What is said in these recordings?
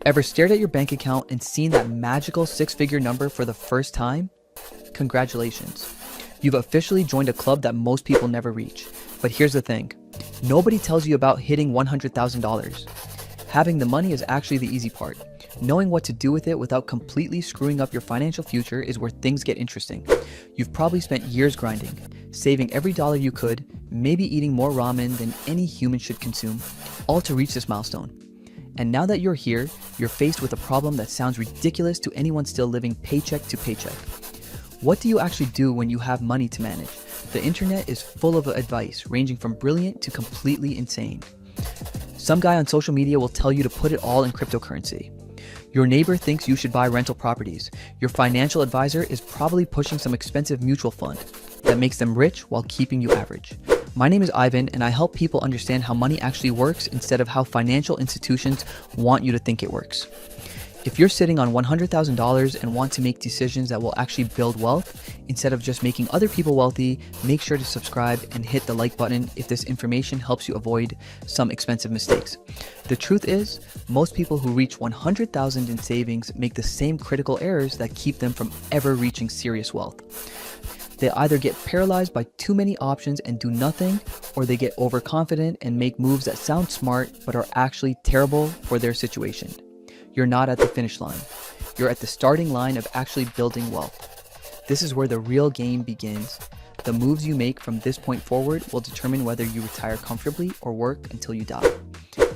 Ever stared at your bank account and seen that magical six-figure number for the first time? Congratulations. You've officially joined a club that most people never reach. But here's the thing. Nobody tells you about hitting $100,000. Having the money is actually the easy part. Knowing what to do with it without completely screwing up your financial future is where things get interesting. You've probably spent years grinding, saving every dollar you could, maybe eating more ramen than any human should consume, all to reach this milestone. And now that you're here, you're faced with a problem that sounds ridiculous to anyone still living paycheck to paycheck. What do you actually do when you have money to manage? The internet is full of advice, ranging from brilliant to completely insane. Some guy on social media will tell you to put it all in cryptocurrency. Your neighbor thinks you should buy rental properties. Your financial advisor is probably pushing some expensive mutual fund that makes them rich while keeping you average. My name is Ivan, and I help people understand how money actually works instead of how financial institutions want you to think it works. If you're sitting on $100,000 and want to make decisions that will actually build wealth, instead of just making other people wealthy, make sure to subscribe and hit the like button if this information helps you avoid some expensive mistakes. The truth is, most people who reach $100,000 in savings make the same critical errors that keep them from ever reaching serious wealth. They either get paralyzed by too many options and do nothing, or they get overconfident and make moves that sound smart but are actually terrible for their situation. You're not at the finish line. You're at the starting line of actually building wealth. This is where the real game begins. The moves you make from this point forward will determine whether you retire comfortably or work until you die.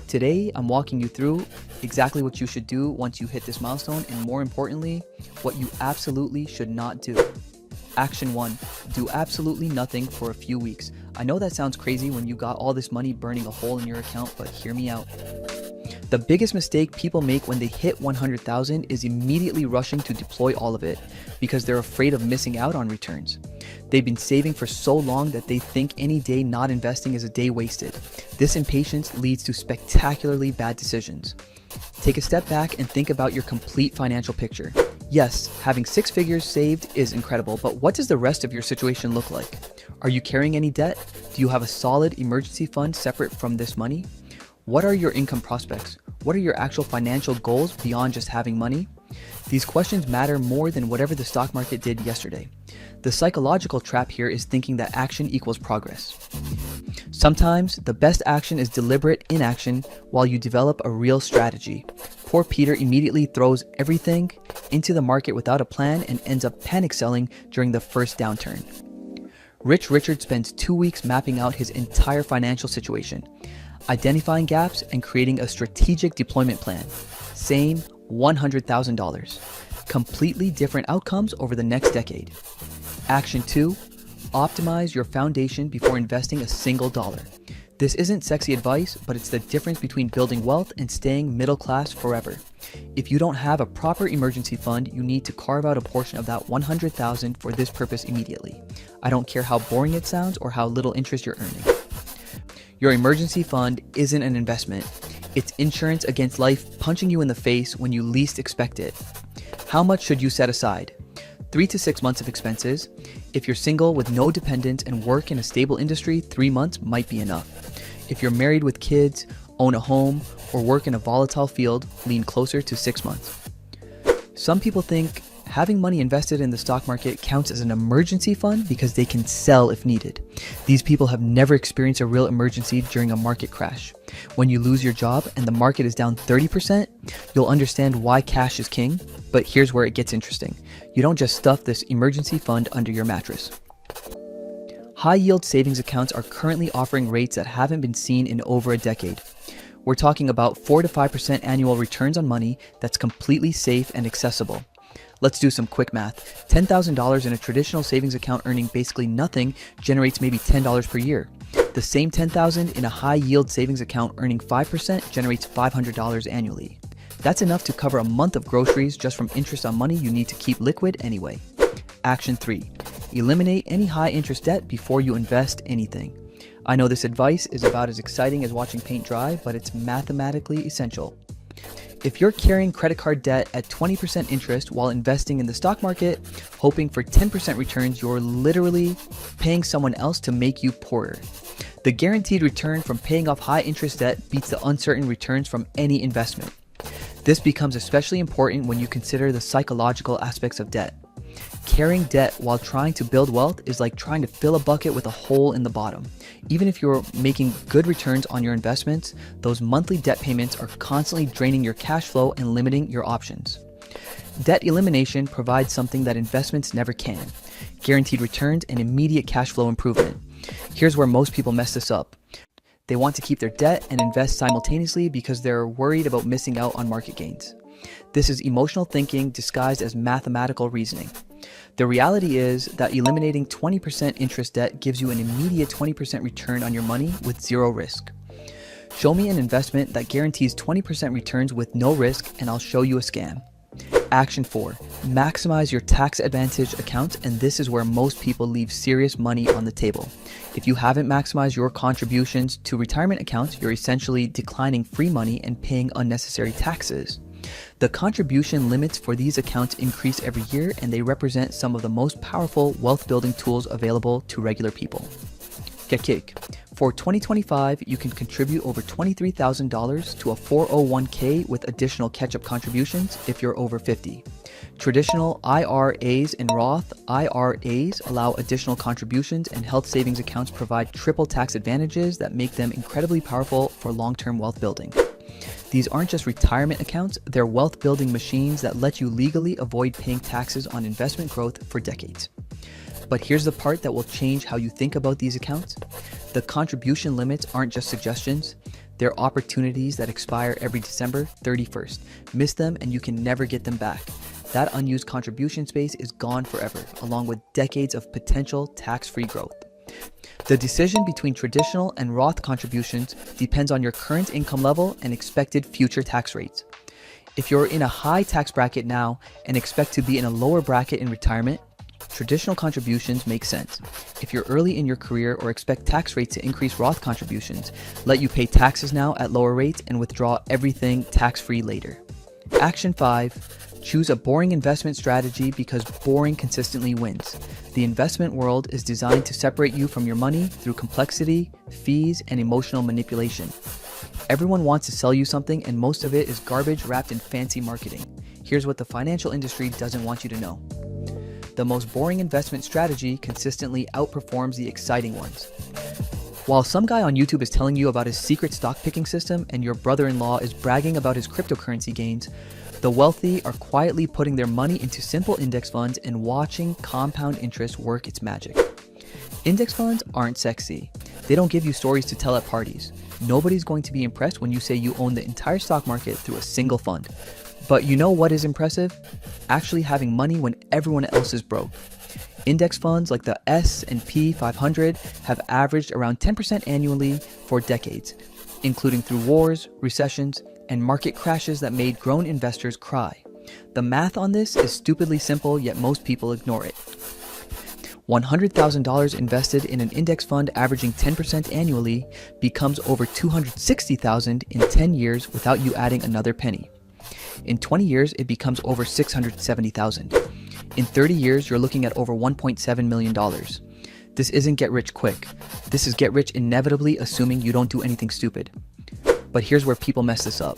Today, I'm walking you through exactly what you should do once you hit this milestone, and more importantly, what you absolutely should not do. Action 1. Do absolutely nothing for a few weeks. I know that sounds crazy when you got all this money burning a hole in your account, but hear me out. The biggest mistake people make when they hit 100,000 is immediately rushing to deploy all of it because they're afraid of missing out on returns. They've been saving for so long that they think any day not investing is a day wasted. This impatience leads to spectacularly bad decisions. Take a step back and think about your complete financial picture. Yes, having six figures saved is incredible, but what does the rest of your situation look like? Are you carrying any debt? Do you have a solid emergency fund separate from this money? What are your income prospects? What are your actual financial goals beyond just having money? These questions matter more than whatever the stock market did yesterday. The psychological trap here is thinking that action equals progress. Sometimes the best action is deliberate inaction while you develop a real strategy. Poor Peter immediately throws everything into the market without a plan and ends up panic selling during the first downturn. Rich Richard spends 2 weeks mapping out his entire financial situation, identifying gaps and creating a strategic deployment plan. Same $100,000. Completely different outcomes over the next decade. Action 2. Optimize your foundation before investing a single dollar. This isn't sexy advice, but it's the difference between building wealth and staying middle class forever. If you don't have a proper emergency fund, you need to carve out a portion of that $100,000 for this purpose immediately. I don't care how boring it sounds or how little interest you're earning. Your emergency fund isn't an investment. It's insurance against life punching you in the face when you least expect it. How much should you set aside? 3 to 6 months of expenses. If you're single with no dependents and work in a stable industry, 3 months might be enough. If you're married with kids, own a home, or work in a volatile field, lean closer to 6 months. Some people think having money invested in the stock market counts as an emergency fund because they can sell if needed. These people have never experienced a real emergency during a market crash. When you lose your job and the market is down 30%, you'll understand why cash is king, but here's where it gets interesting. You don't just stuff this emergency fund under your mattress. High-yield savings accounts are currently offering rates that haven't been seen in over a decade. We're talking about 4 to 5% annual returns on money that's completely safe and accessible. Let's do some quick math. $10,000 in a traditional savings account earning basically nothing generates maybe $10 per year. The same $10,000 in a high-yield savings account earning 5% generates $500 annually. That's enough to cover a month of groceries just from interest on money you need to keep liquid anyway. Action 3. Eliminate any high-interest debt before you invest anything. I know this advice is about as exciting as watching paint dry, but it's mathematically essential. If you're carrying credit card debt at 20% interest while investing in the stock market, hoping for 10% returns, you're literally paying someone else to make you poorer. The guaranteed return from paying off high interest debt beats the uncertain returns from any investment. This becomes especially important when you consider the psychological aspects of debt. Carrying debt while trying to build wealth is like trying to fill a bucket with a hole in the bottom. Even if you're making good returns on your investments, those monthly debt payments are constantly draining your cash flow and limiting your options. Debt elimination provides something that investments never can: guaranteed returns and immediate cash flow improvement. Here's where most people mess this up. They want to keep their debt and invest simultaneously because they're worried about missing out on market gains. This is emotional thinking disguised as mathematical reasoning. The reality is that eliminating 20% interest debt gives you an immediate 20% return on your money with zero risk. Show me an investment that guarantees 20% returns with no risk, and I'll show you a scam. Action 4. Maximize your tax advantage accounts, and this is where most people leave serious money on the table. If you haven't maximized your contributions to retirement accounts, you're essentially declining free money and paying unnecessary taxes. The contribution limits for these accounts increase every year, and they represent some of the most powerful wealth building tools available to regular people. Get cake. For 2025, you can contribute over $23,000 to a 401k with additional catch-up contributions if you're over 50. Traditional IRAs and Roth IRAs allow additional contributions, and health savings accounts provide triple tax advantages that make them incredibly powerful for long-term wealth building. These aren't just retirement accounts, they're wealth building machines that let you legally avoid paying taxes on investment growth for decades. But here's the part that will change how you think about these accounts. The contribution limits aren't just suggestions, they're opportunities that expire every December 31st. Miss them and you can never get them back. That unused contribution space is gone forever, along with decades of potential tax-free growth. The decision between traditional and Roth contributions depends on your current income level and expected future tax rates. If you're in a high tax bracket now and expect to be in a lower bracket in retirement, traditional contributions make sense. If you're early in your career or expect tax rates to increase, Roth contributions let you pay taxes now at lower rates and withdraw everything tax-free later. Action 5. Choose a boring investment strategy because boring consistently wins. The investment world is designed to separate you from your money through complexity, fees, and emotional manipulation. Everyone wants to sell you something, and most of it is garbage wrapped in fancy marketing. Here's what the financial industry doesn't want you to know. The most boring investment strategy consistently outperforms the exciting ones. While some guy on YouTube is telling you about his secret stock picking system and your brother-in-law is bragging about his cryptocurrency gains, the wealthy are quietly putting their money into simple index funds and watching compound interest work its magic. Index funds aren't sexy. They don't give you stories to tell at parties. Nobody's going to be impressed when you say you own the entire stock market through a single fund. But you know what is impressive? Actually having money when everyone else is broke. Index funds like the S&P 500 have averaged around 10% annually for decades, including through wars, recessions, and market crashes that made grown investors cry. The math on this is stupidly simple, yet most people ignore it. $100,000 invested in an index fund averaging 10% annually becomes over $260,000 in 10 years without you adding another penny. In 20 years, it becomes over $670,000. In 30 years, you're looking at over $1.7 million. This isn't get rich quick. This is get rich inevitably, assuming you don't do anything stupid. But here's where people mess this up.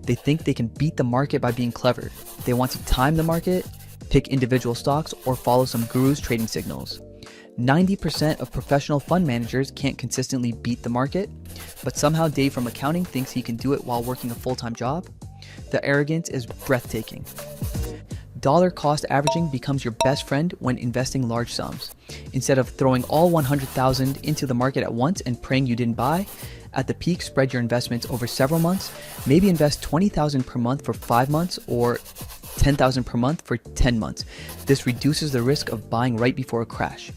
They think they can beat the market by being clever. They want to time the market, pick individual stocks, or follow some guru's trading signals. 90% of professional fund managers can't consistently beat the market, but somehow Dave from accounting thinks he can do it while working a full-time job. The arrogance is breathtaking. Dollar cost averaging becomes your best friend when investing large sums. Instead of throwing all $100,000 into the market at once and praying you didn't buy, at the peak, spread your investments over several months. Maybe invest $20,000 per month for 5 months or $10,000 per month for 10 months. This reduces the risk of buying right before a crash.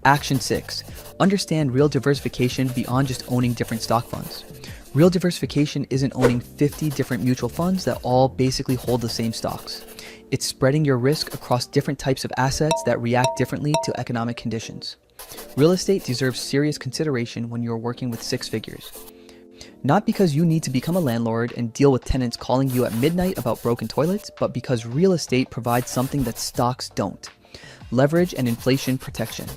Action 6. Understand real diversification beyond just owning different stock funds. Real diversification isn't owning 50 different mutual funds that all basically hold the same stocks. It's spreading your risk across different types of assets that react differently to economic conditions. Real estate deserves serious consideration when you're working with six figures. Not because you need to become a landlord and deal with tenants calling you at midnight about broken toilets, but because real estate provides something that stocks don't: leverage and inflation protection.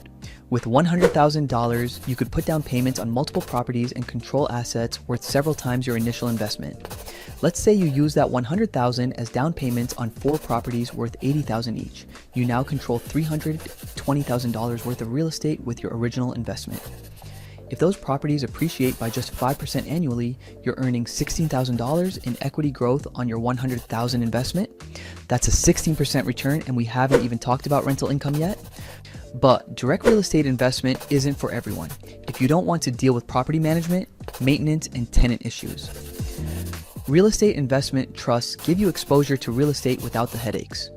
With $100,000, you could put down payments on multiple properties and control assets worth several times your initial investment. Let's say you use that $100,000 as down payments on 4 properties worth $80,000 each. You now control $320,000 worth of real estate with your original investment. If those properties appreciate by just 5% annually, you're earning $16,000 in equity growth on your $100,000 investment. That's a 16% return, and we haven't even talked about rental income yet. But direct real estate investment isn't for everyone if you don't want to deal with property management, maintenance, and tenant issues. Real estate investment trusts give you exposure to real estate without the headaches.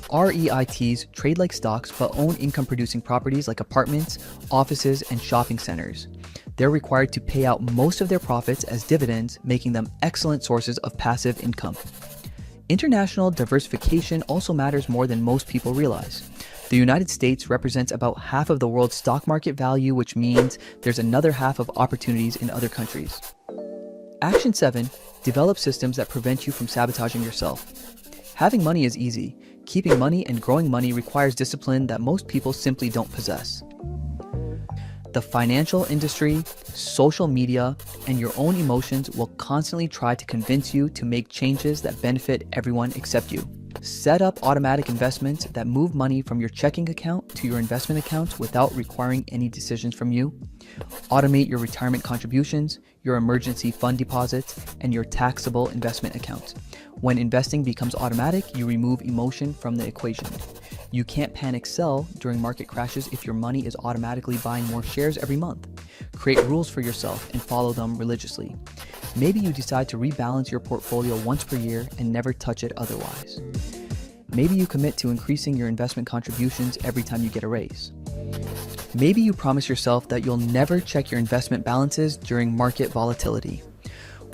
REITs trade like stocks but own income-producing properties like apartments, offices, and shopping centers. They're required to pay out most of their profits as dividends, making them excellent sources of passive income. International diversification also matters more than most people realize. The United States represents about half of the world's stock market value, which means there's another half of opportunities in other countries. Action 7. Develop systems that prevent you from sabotaging yourself. Having money is easy. Keeping money and growing money requires discipline that most people simply don't possess. The financial industry, social media, and your own emotions will constantly try to convince you to make changes that benefit everyone except you. Set up automatic investments that move money from your checking account to your investment accounts without requiring any decisions from you. Automate your retirement contributions, your emergency fund deposits, and your taxable investment accounts. When investing becomes automatic, you remove emotion from the equation. You can't panic sell during market crashes if your money is automatically buying more shares every month. Create rules for yourself and follow them religiously. Maybe you decide to rebalance your portfolio once per year and never touch it otherwise. Maybe you commit to increasing your investment contributions every time you get a raise. Maybe you promise yourself that you'll never check your investment balances during market volatility.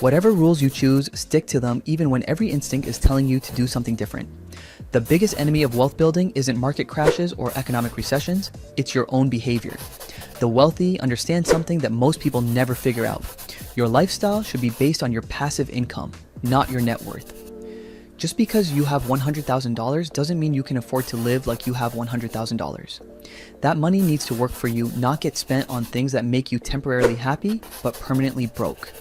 Whatever rules you choose, stick to them even when every instinct is telling you to do something different. The biggest enemy of wealth building isn't market crashes or economic recessions, it's your own behavior. The wealthy understand something that most people never figure out. Your lifestyle should be based on your passive income, not your net worth. Just because you have $100,000 doesn't mean you can afford to live like you have $100,000. That money needs to work for you, not get spent on things that make you temporarily happy but permanently broke.